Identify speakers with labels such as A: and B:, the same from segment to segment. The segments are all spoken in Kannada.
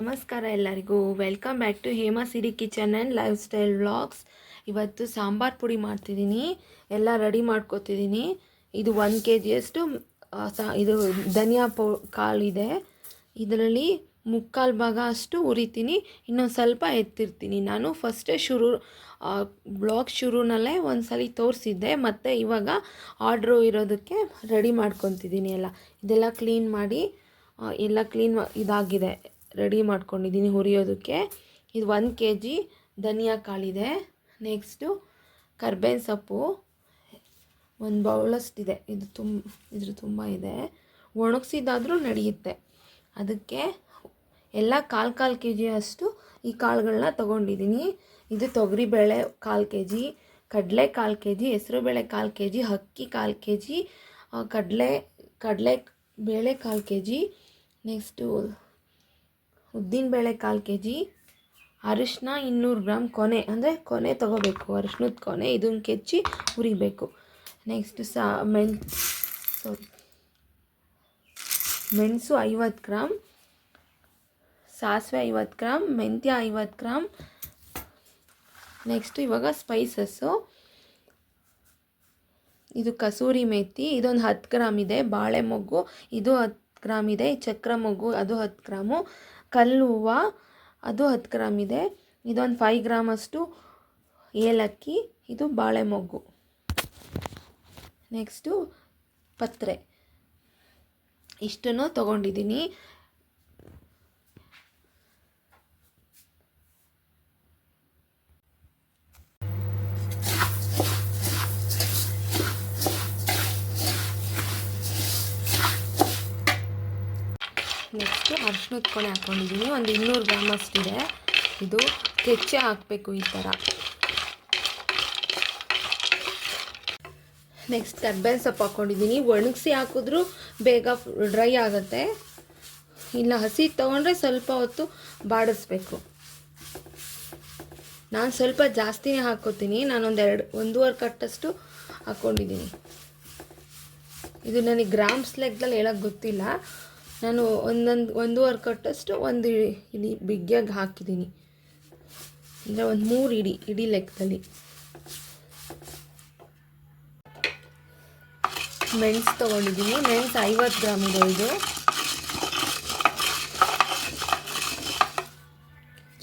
A: ನಮಸ್ಕಾರ ಎಲ್ಲರಿಗೂ. Welcome back to Hema Siri kitchen and lifestyle vlogs. ಇವತ್ತು ಸಾಂಬಾರು ಪುಡಿ ಮಾಡ್ತಿದ್ದೀನಿ, ಎಲ್ಲ ರೆಡಿ ಮಾಡ್ಕೊತಿದ್ದೀನಿ. ಇದು 1 kg ಇದು ಧನಿಯಾ ಕಾಳಿದೆ. ಇದರಲ್ಲಿ 3/4 ಭಾಗ ಅಷ್ಟು ಹುರಿತೀನಿ, ಇನ್ನೊಂದು ಸ್ವಲ್ಪ ಎತ್ತಿರ್ತೀನಿ. ನಾನು ಫಸ್ಟೇ ಬ್ಲಾಗ್ ಶುರುನಲ್ಲೇ ಒಂದು ಸಲ ತೋರಿಸಿದ್ದೆ, ಮತ್ತು ಇವಾಗ ಆರ್ಡ್ರು ಇರೋದಕ್ಕೆ ರೆಡಿ ಮಾಡ್ಕೊತಿದ್ದೀನಿ. ಇದೆಲ್ಲ ಕ್ಲೀನ್ ಮಾಡಿ ಎಲ್ಲ ಇದಾಗಿದೆ, ರೆಡಿ ಮಾಡ್ಕೊಂಡಿದ್ದೀನಿ ಹುರಿಯೋದಕ್ಕೆ. ಇದು 1 kg ಧನಿಯಾ ಕಾಳಿದೆ. ನೆಕ್ಸ್ಟು ಕರ್ಬೇವಿನ ಸೊಪ್ಪು 1 ಬೌಲಷ್ಟಿದೆ. ಇದ್ರ ತುಂಬ ಇದೆ, ಒಣಗಿಸಿದಾದರೂ ನಡೆಯುತ್ತೆ. ಅದಕ್ಕೆ ಎಲ್ಲ 1/4 kg ಅಷ್ಟು ಈ ಕಾಳುಗಳನ್ನ ತೊಗೊಂಡಿದ್ದೀನಿ. ಇದು ತೊಗರಿಬೇಳೆ 1/4 kg, ಕಡಲೆ 1/4 kg, ಹೆಸರುಬೇಳೆ 1/4 kg, ಅಕ್ಕಿ 1/4 kg, ಕಡಲೆ ಬೇಳೆ 1/4 kg, ನೆಕ್ಸ್ಟು ಉದ್ದಿನಬೇಳೆ 1/4 kg, ಅರಿಶಿನ 200 ಗ್ರಾಮ್, ಕೊನೆ ತೊಗೋಬೇಕು, ಅರಿಶಿನದ ಕೊನೆ. ಇದನ್ನು ಕೆಚ್ಚಿ ಹುರಿಬೇಕು. ನೆಕ್ಸ್ಟ್ ಮೆಣಸು 50 ಗ್ರಾಮ್, ಸಾಸಿವೆ 50 ಗ್ರಾಮ್, ಮೆಂತ್ಯ 50 ಗ್ರಾಮ್. ನೆಕ್ಸ್ಟು ಇವಾಗ ಸ್ಪೈಸಸ್ಸು. ಇದು ಕಸೂರಿ ಮೇಥಿ, ಇದೊಂದು 10 ಗ್ರಾಮ್ ಇದೆ. ಬಾಳೆ ಮೊಗ್ಗು ಇದು 10 ಗ್ರಾಮ್ ಇದೆ. ಚಕ್ರ ಮೊಗ್ಗು ಅದು 10 ಗ್ರಾಮು. ಕಲ್ಲು ಹೂವು ಅದು 10 ಗ್ರಾಮ್ ಇದೆ. ಇದೊಂದು 5 ಗ್ರಾಮ್ ಅಷ್ಟು ಏಲಕ್ಕಿ, ಇದು ಬಾಳೆ ಮೊಗ್ಗು. ನೆಕ್ಸ್ಟು ಪತ್ರೆ, ಇಷ್ಟನ್ನು ತೊಗೊಂಡಿದ್ದೀನಿ. ನೆಕ್ಸ್ಟು ಅರಿಶಿನದ ಕೊನೆ ಹಾಕ್ಕೊಂಡಿದ್ದೀನಿ, ಒಂದು 200 ಗ್ರಾಮ್ ಅಷ್ಟಿದೆ. ಇದು ಕೆಚ್ಚೆ ಹಾಕಬೇಕು ಈ ಥರ. ನೆಕ್ಸ್ಟ್ ಕರ್ಬೇವಿನ ಸೊಪ್ಪು ಹಾಕ್ಕೊಂಡಿದ್ದೀನಿ. ಒಣಗಿಸಿ ಹಾಕಿದ್ರೂ ಬೇಗ ಡ್ರೈ ಆಗುತ್ತೆ, ಇಲ್ಲ ಹಸಿ ತೊಗೊಂಡ್ರೆ ಸ್ವಲ್ಪ ಹೊತ್ತು ಬಾಡಿಸ್ಬೇಕು. ನಾನು ಸ್ವಲ್ಪ ಜಾಸ್ತಿನೇ ಹಾಕ್ಕೋತೀನಿ, ನಾನೊಂದು 1.5 ಕಟ್ಟಷ್ಟು ಹಾಕ್ಕೊಂಡಿದ್ದೀನಿ. ಇದು ನನಗೆ ಗ್ರಾಮ್ಸ್ ಲೆಕ್ಕದಲ್ಲಿ ಹೇಳೋಕ್ಕೆ ಗೊತ್ತಿಲ್ಲ. ನಾನು 1.5 ಕಟ್ಟಷ್ಟು ಒಂದು ಇಡೀ ಬಿಗ್ಗಿಯಾಗಿ ಹಾಕಿದ್ದೀನಿ, ಅಂದರೆ ಒಂದು 3 ಇಡೀ ಲೆಕ್ಕದಲ್ಲಿ. ಮೆಣಸು ತೊಗೊಂಡಿದ್ದೀನಿ. ಮೆಣಸು 50 ಗ್ರಾಮ್ ಇದೆ. ಇದು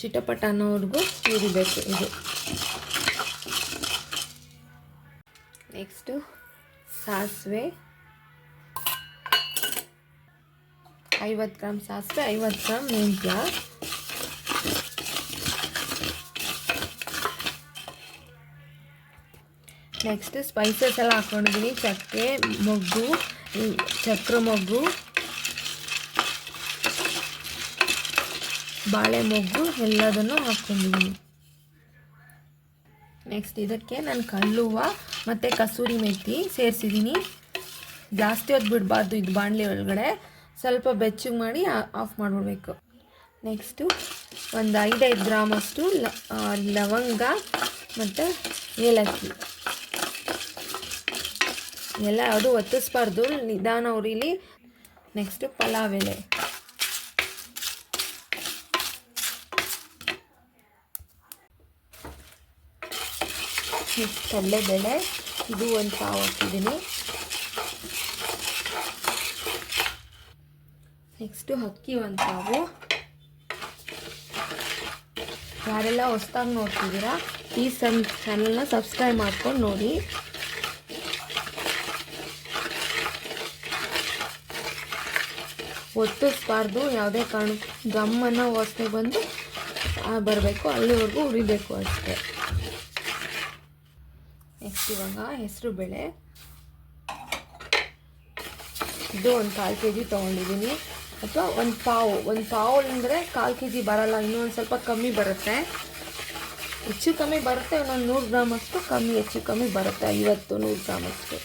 A: ಚಿಟಪಟ ಅನ್ನೋವರೆಗೂ ಹುರಿಬೇಕು ಇದು. ನೆಕ್ಸ್ಟು ಸಾಸಿವೆ 50 ಗ್ರಾಮ್ ಸಾಸಿವೆ, 50 ಗ್ರಾಮ್ ಮೆಂತ್ಯ. ನೆಕ್ಸ್ಟ್ ಸ್ಪೈಸಸ್ ಎಲ್ಲ ಹಾಕ್ಕೊಂಡಿದ್ದೀನಿ. ಚಕ್ಕೆ ಮೊಗ್ಗು, ಚಕ್ರ ಮೊಗ್ಗು, ಬಾಳೆ ಮೊಗ್ಗು ಎಲ್ಲದನ್ನು ಹಾಕ್ಕೊಂಡಿದ್ದೀನಿ. ನೆಕ್ಸ್ಟ್ ಇದಕ್ಕೆ ನಾನು ಕಲ್ಲು ಹೂವು ಮತ್ತು ಕಸೂರಿ ಮೇಥಿ ಸೇರಿಸಿದ್ದೀನಿ. ಜಾಸ್ತಿ ಹೊತ್ತು ಬಿಡಬಾರ್ದು ಇದು ಬಾಣಲೆ ಒಳಗಡೆ, ಸ್ವಲ್ಪ ಬೆಚ್ಚಗೆ ಮಾಡಿ ಆಫ್ ಮಾಡಿಬಿಡ್ಬೇಕು. ನೆಕ್ಸ್ಟು ಒಂದು 5 ಗ್ರಾಮ್ ಅಷ್ಟು ಲವಂಗ ಮತ್ತು ಏಲಕ್ಕಿ ಎಲ್ಲ ಅದು ಒತ್ತಿಸ್ಬಾರ್ದು, ನಿಧಾನ ಉರಿಲಿ. ನೆಕ್ಸ್ಟು ಪಲಾವ್ ಎಲೆ, ನೆಕ್ಸ್ಟ್ ಕಡಲೆಬೇಳೆ, ಇದು 1 ಪಾವು ಹಾಕಿದ್ದೀನಿ. ನೆಕ್ಸ್ಟು ಅಕ್ಕಿ 1 ಪಾವು. ಯಾರೆಲ್ಲ ಹೊಸ್ದಾಗಿ ನೋಡ್ತಿದ್ದೀರಾ ಈ ಚಾನಲ್ನ ಸಬ್ಸ್ಕ್ರೈಬ್ ಮಾಡ್ಕೊಂಡು ನೋಡಿ. ಒತ್ತಿಸ್ಬಾರ್ದು, ಯಾವುದೇ ಕಾರಣಕ್ಕೂ ಗಮ್ಮನ್ನು ವಾಸನೆ ಬಂದು ಬರಬೇಕು, ಅಲ್ಲಿವರೆಗೂ ಹುರಿಬೇಕು ಅಷ್ಟೇ. ನೆಕ್ಸ್ಟ್ ಇವಾಗ ಹೆಸರು ಬೇಳೆ, ಇದು 1/4 kg ತೊಗೊಂಡಿದ್ದೀನಿ, ಅಥವಾ 1 ಪಾವು ಅಂದರೆ 1/4 kg ಬರಲ್ಲ, ಇನ್ನೂ ಒಂದು ಸ್ವಲ್ಪ ಕಮ್ಮಿ ಬರುತ್ತೆ. ಹೆಚ್ಚು ಕಮ್ಮಿ ಬರುತ್ತೆ, ಒಂದೊಂದು 100 ಗ್ರಾಮ್ ಅಷ್ಟು ಕಮ್ಮಿ ಹೆಚ್ಚು ಕಮ್ಮಿ ಬರುತ್ತೆ, 50-100 ಗ್ರಾಮ್ ಅಷ್ಟು.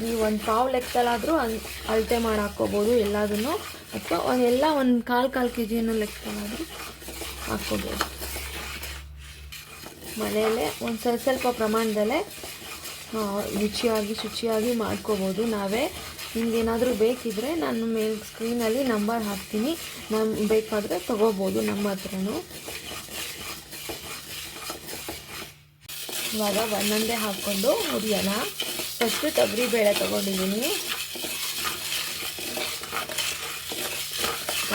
A: ನೀವು 1 ಪಾವು ಲೆಕ್ಕದಲ್ಲಾದರೂ ಅಳತೆ ಮಾಡಿ ಹಾಕ್ಕೋಬೋದು ಎಲ್ಲದನ್ನು, ಅಥವಾ ಒಂದು 1/4 kg ಲೆಕ್ಕದಲ್ಲಾದರೂ ಹಾಕ್ಕೋಬೋದು. ಮನೆಯಲ್ಲೇ ಒಂದು ಸ್ವಲ್ಪ ಪ್ರಮಾಣದಲ್ಲೇ ರುಚಿಯಾಗಿ ಶುಚಿಯಾಗಿ ಮಾಡ್ಕೋಬೋದು ನಾವೇ. ನಿಮಗೇನಾದರೂ ಬೇಕಿದ್ದರೆ ನಾನು ಮೇಲೆ ಸ್ಕ್ರೀನಲ್ಲಿ ನಂಬರ್ ಹಾಕ್ತೀನಿ, ನಾನು ಬೇಕಾದರೆ ತೊಗೋಬೋದು ನಮ್ಮ ಹತ್ರನೂ. ಇವಾಗ ಒಂದೊಂದೇ ಹಾಕ್ಕೊಂಡು ಹುರಿಯೋಣ. ಫಸ್ಟು ತೊಗರಿಬೇಳೆ ತೊಗೊಂಡಿದ್ದೀನಿ.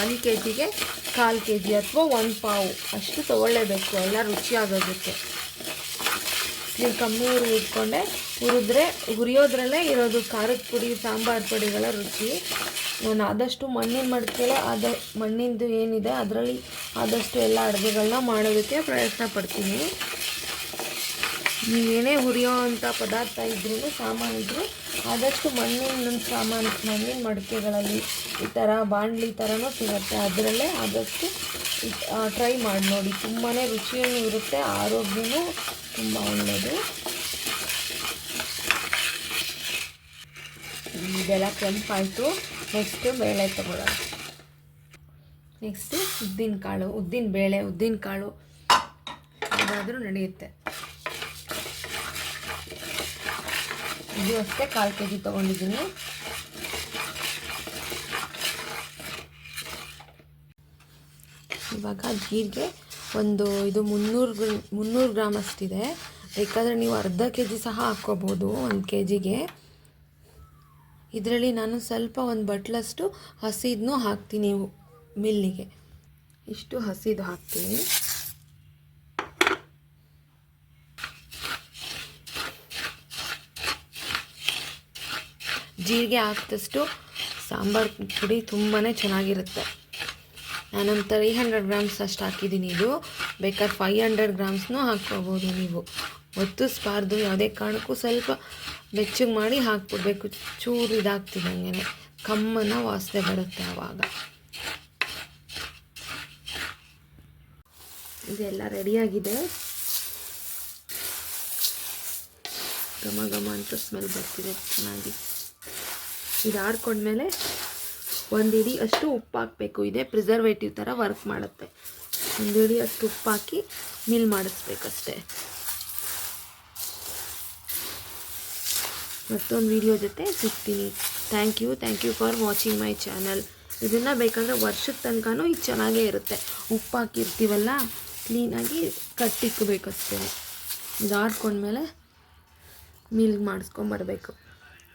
A: 1 kgಗೆ 1/4 kg ಅಥವಾ 1 ಪಾವು ಅಷ್ಟು ತೊಗೊಳ್ಳೇಬೇಕು, ಎಲ್ಲ ರುಚಿಯಾಗೋದಕ್ಕೆ. ನೀವು ಕಮ್ಮಿ ಹುರಿದ್ಕೊಂಡೆ, ಹುರಿಯೋದ್ರಲ್ಲೇ ಇರೋದು ಖಾರದ ಪುಡಿ, ಸಾಂಬಾರು ಪುಡಿಗಳ ರುಚಿ. ನಾನು ಆದಷ್ಟು ಮಣ್ಣಿನ ಮಡಿಕೆಲೆ ಮಣ್ಣಿಂದು ಏನಿದೆ ಅದರಲ್ಲಿ ಆದಷ್ಟು ಎಲ್ಲ ಅಡುಗೆಗಳನ್ನ ಮಾಡೋದಕ್ಕೆ ಪ್ರಯತ್ನ ಪಡ್ತೀನಿ. ನೀವೇನೇ ಹುರಿಯೋ ಅಂಥ ಪದಾರ್ಥ ಇದ್ರೂ, ಸಾಮಾನಿದ್ರು ಆದಷ್ಟು ಮಣ್ಣಿನ ಮಡಿಕೆಗಳಲ್ಲಿ ಈ ಥರ ಬಾಣಲಿ ಥರನೂ ಸಿಗುತ್ತೆ, ಅದರಲ್ಲೇ ಆದಷ್ಟು ಟ್ರೈ ಮಾಡಿ ನೋಡಿ. ತುಂಬಾ ರುಚಿಯೂ ಇರುತ್ತೆ, ಆರೋಗ್ಯನೂ ತುಂಬ ಒಳ್ಳೆಯದು. ಇದೆಲ್ಲ ಕೆಂಪಾಯಿತು. ನೆಕ್ಸ್ಟು ಬೇಳೆ ತಗೊಳ್ಳೋಣ. ನೆಕ್ಸ್ಟು ಉದ್ದಿನ ಕಾಳು ಅದಾದರೂ ನಡೆಯುತ್ತೆ. ಇದು ಅಷ್ಟೇ 1/4 kg ತೊಗೊಂಡಿದ್ದೀನಿ. ಇವಾಗ ಜೀರಿಗೆ ಇದು 300 ಗ್ರಾಮ್ ಅಷ್ಟಿದೆ. ಬೇಕಾದರೆ ನೀವು ಅರ್ಧ kg ಸಹ ಹಾಕ್ಕೋಬೋದು 1 kgಗೆ. ಇದರಲ್ಲಿ ನಾನು ಸ್ವಲ್ಪ ಒಂದು ಬಟ್ಲಷ್ಟು ಹಸಿದನ್ನು ಹಾಕ್ತೀನಿ ಮಿಲ್ಲಿಗೆ. ಇಷ್ಟು ಹಸಿದು ಹಾಕ್ತೀನಿ. ಜೀರಿಗೆ ಹಾಕಿದಷ್ಟು ಸಾಂಬಾರು ಪುಡಿ ತುಂಬಾ ಚೆನ್ನಾಗಿರುತ್ತೆ. ನಾನೊಂದು 300 ಗ್ರಾಮ್ಸ್ ಅಷ್ಟು ಹಾಕಿದ್ದೀನಿ. ಇದು ಬೇಕಾದ್ರೆ 500 ಗ್ರಾಮ್ಸ್ನೂ ಹಾಕ್ಕೋಬೋದು ನೀವು. ಒತ್ತಿಸ್ಬಾರ್ದು, ಯಾವುದೇ ಕಾರಣಕ್ಕೂ ಸ್ವಲ್ಪ ಬೆಚ್ಚಗೆ ಮಾಡಿ ಹಾಕ್ಬಿಡ್ಬೇಕು. ಚೂರು ಇದಾಗ್ತಿದ್ದಂಗೆ ಕಮ್ಮನ ವಾಸನೆ ಬರುತ್ತೆ ಆವಾಗ. ಇದೆಲ್ಲ ರೆಡಿಯಾಗಿದೆ. ಘಮ ಅಂತ ಸ್ಮೆಲ್ ಬರ್ತಿದೆ ಚೆನ್ನಾಗಿ. ಇದು ಆಡ್ಕೊಂಡ್ಮೇಲೆ 1 ಹಿಡಿ ಅಷ್ಟು ಉಪ್ಪು ಹಾಕಬೇಕು. ಇದೇ ಪ್ರಿಸರ್ವೇಟಿವ್ ಥರ ವರ್ಕ್ ಮಾಡುತ್ತೆ. 1 ಹಿಡಿ ಅಷ್ಟು ಉಪ್ಪು ಹಾಕಿ ಮಿಲ್ ಮಾಡಿಸ್ಬೇಕಷ್ಟೆ. ಮತ್ತೊಂದು ವಿಡಿಯೋ ಜೊತೆ ಸಿಗ್ತೀನಿ. Thank you for watching my channel. ಇದನ್ನು ಬೇಕಾದರೆ ವರ್ಷದ ತನಕನೂ ಇದು ಚೆನ್ನಾಗೇ ಇರುತ್ತೆ. ಉಪ್ಪು ಹಾಕಿರ್ತೀವಲ್ಲ, ಕ್ಲೀನಾಗಿ ಕಟ್ಟಿಕ್ಕಬೇಕಷ್ಟೇ. ಇದು ಆಡ್ಕೊಂಡ್ಮೇಲೆ ಮಿಲ್ ಮಾಡಿಸ್ಕೊಂಬರ್ಬೇಕು.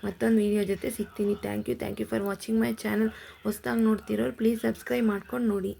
A: ಮತ್ತೊಂದು ವಿಡಿಯೋ ಜೊತೆ ಸಿಗ್ತೀನಿ. Thank you for watching my channel. ಹೊಸ್ದಾಗಿ ನೋಡ್ತಿರೋರು ಪ್ಲೀಸ್ ಸಬ್ಸ್ಕ್ರೈಬ್ ಮಾಡ್ಕೊಂಡು ನೋಡಿ.